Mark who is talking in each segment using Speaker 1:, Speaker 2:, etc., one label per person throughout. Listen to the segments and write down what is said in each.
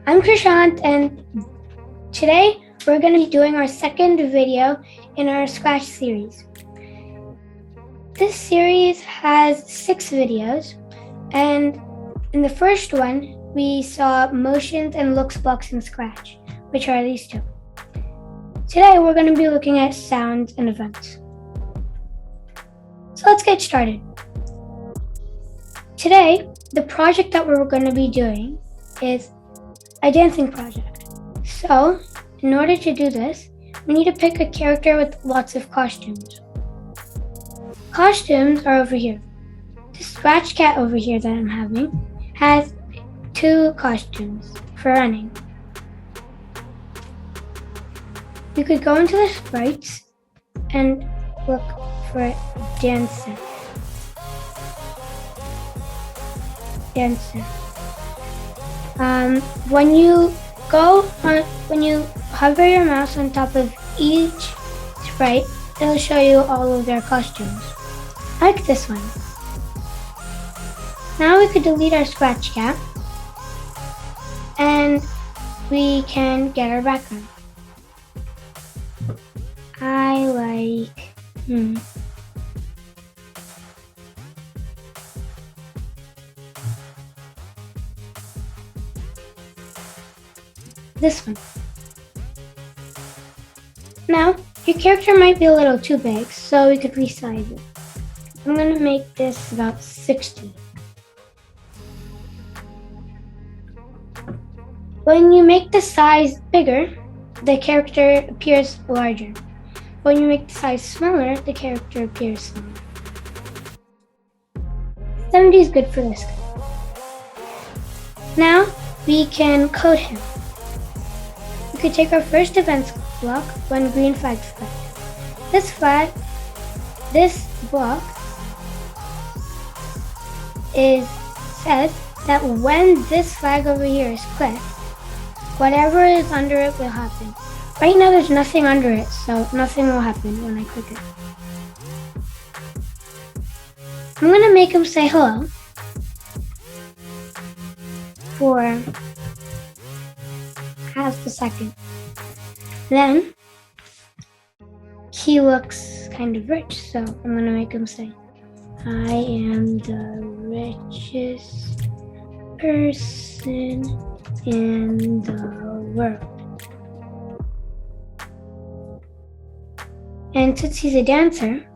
Speaker 1: I'm Krishant, and today we're going to be doing our second video in our Scratch series. This series has 6 videos, and in the first one, we saw motions and looks blocks in Scratch, which are these 2. Today we're going to be looking at sounds and events. So let's get started. Today, the project that we're going to be doing is a dancing project. So, in order to do this, we need to pick a character with lots of costumes. Costumes are over here. The Scratch Cat over here that I'm having has 2 costumes for running. You could go into the sprites and look for dancer. When you hover your mouse on top of each sprite, it'll show you all of their costumes. Like this one. Now we could delete our Scratch Cat, and we can get our background. I like this one. Now, your character might be a little too big, so we could resize it. I'm going to make this about 60. When you make the size bigger, the character appears larger. When you make the size smaller, the character appears smaller. 70 is good for this guy. Now, we can code him. We could take our first events block when green flag is clicked. This block says that when this flag over here is clicked, whatever is under it will happen. Right now there's nothing under it, so nothing will happen when I click it. I'm going to make him say hello for half a second. Then he looks kind of rich, so I'm going to make him say, I am the richest person in the world. And since he's a dancer,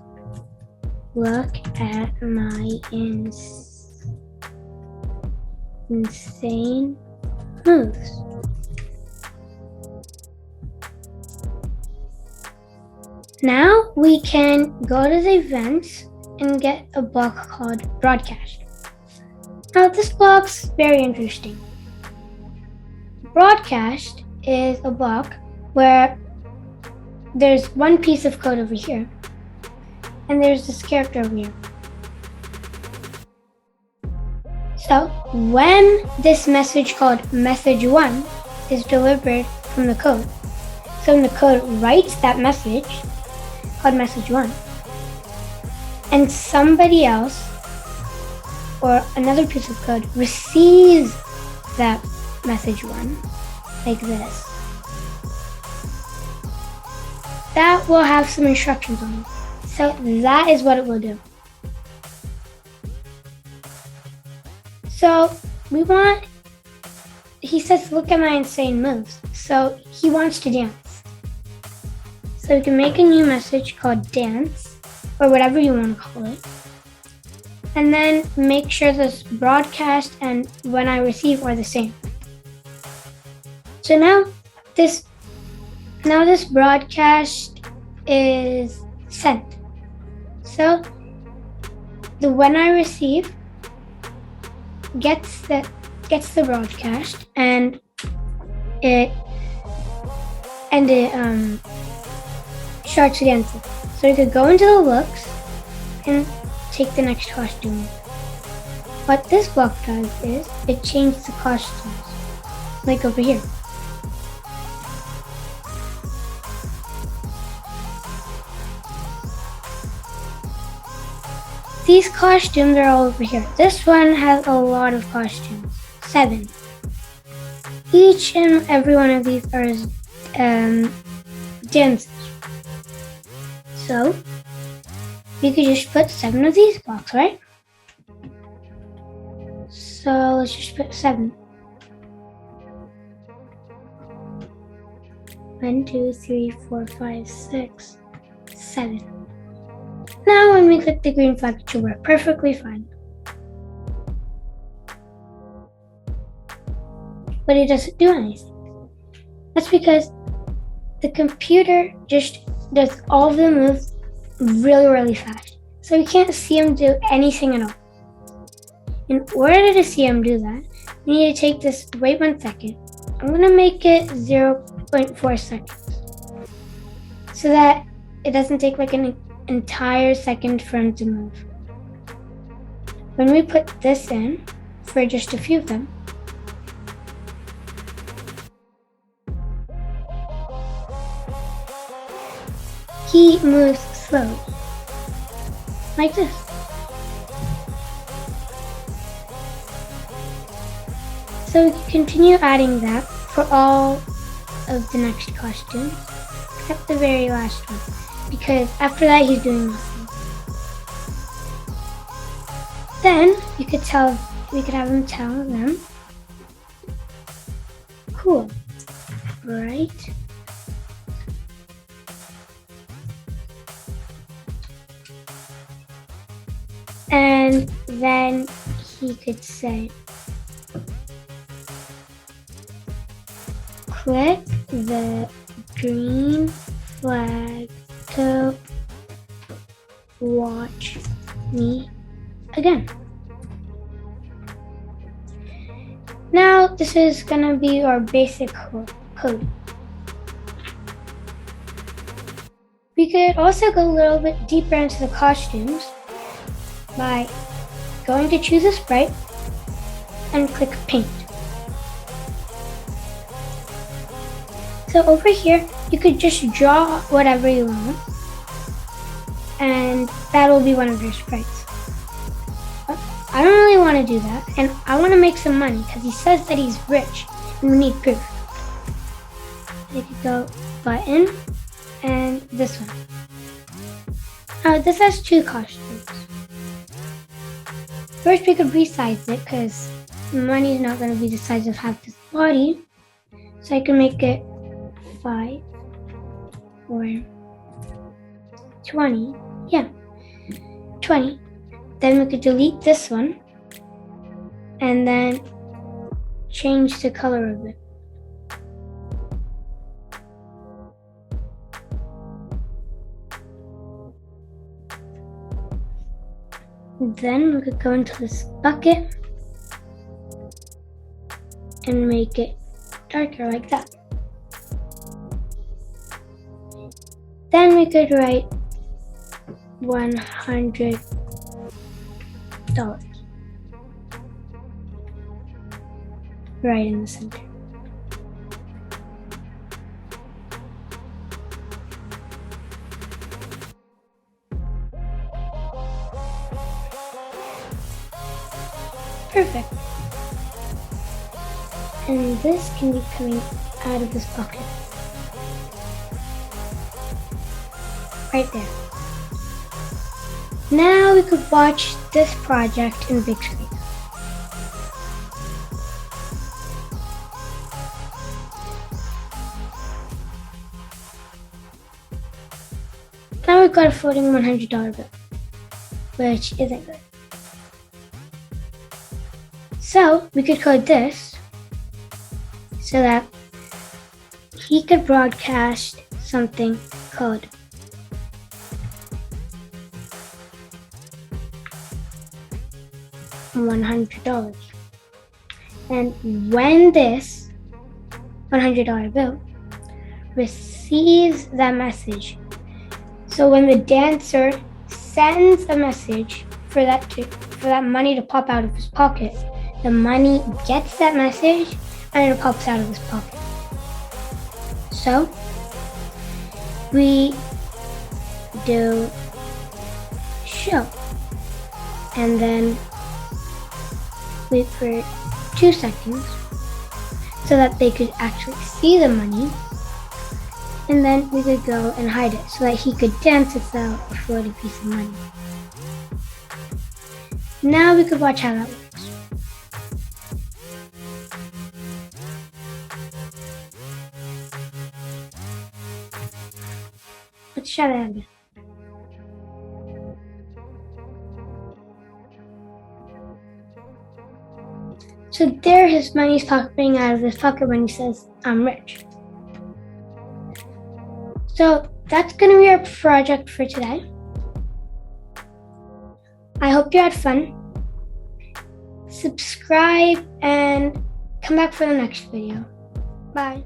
Speaker 1: look at my insane moves. Now we can go to the events and get a block called broadcast. Now this block's very interesting. Broadcast is a block where there's one piece of code over here, and there's this character over here. So when this message called message1 is delivered from the code, so when the code writes that message called message1, and somebody else or another piece of code receives that message1 like this, that will have some instructions on it. So that is what it will do. So he says, look at my insane moves. So he wants to dance. So we can make a new message called dance, or whatever you want to call it. And then make sure this broadcast and when I receive are the same. So now this broadcast is sent. So the when I receive gets the broadcast and it starts dancing. So you could go into the looks and take the next costume. What this block does is it changes the costumes, like over here. These costumes are all over here. This one has a lot of costumes, 7. Each and every one of these are dances. So we could just put 7 of these blocks, right? So let's just put 7. 1, 2, 3, 4, 5, 6, 7. Now when we click the green flag, it should work perfectly fine. But it doesn't do anything. That's because the computer just does all of the moves really, really fast. So you can't see him do anything at all. In order to see him do that, we need to take this, wait 1 second. I'm going to make it 0.4 seconds so that it doesn't take like an entire second for him to move. When we put this in for just a few of them, he moves slowly, like this. So we can continue adding that for all of the next costumes, except the very last one, because after that he's doing nothing. Then we could have him tell them, cool, right? And then he could say, click the green flag to watch me again. Now this is gonna be our basic code. We could also go a little bit deeper into the costumes by going to choose a sprite and click paint. So over here, you could just draw whatever you want, and that will be one of your sprites. But I don't really want to do that, and I want to make some money because he says that he's rich and we need proof. I could go button and this one. Now this has 2 costumes. First we could resize it because money is not going to be the size of half this body. So I can make it 5 or 20. Yeah, 20. Then we could delete this one and then change the color of it. Then we could go into this bucket and make it darker like that. Then we could write $100 right in the center. Perfect. And this can be coming out of this bucket. Right there. Now we could watch this project in big screen. Now we've got a floating $100 bill, which isn't good. So we could code this so that he could broadcast something called $100. And when this $100 bill receives that message, so when the dancer sends a message for that money to pop out of his pocket, the money gets that message and it pops out of his pocket. So we do show and then wait for 2 seconds. so that they could actually see the money. And then we could go and hide it so that he could dance without a floating piece of money. Now we could watch how that works. Let's try that again. So there his money's popping out of his pocket when he says, "I'm rich." So that's going to be our project for today. I hope you had fun. Subscribe and come back for the next video. Bye.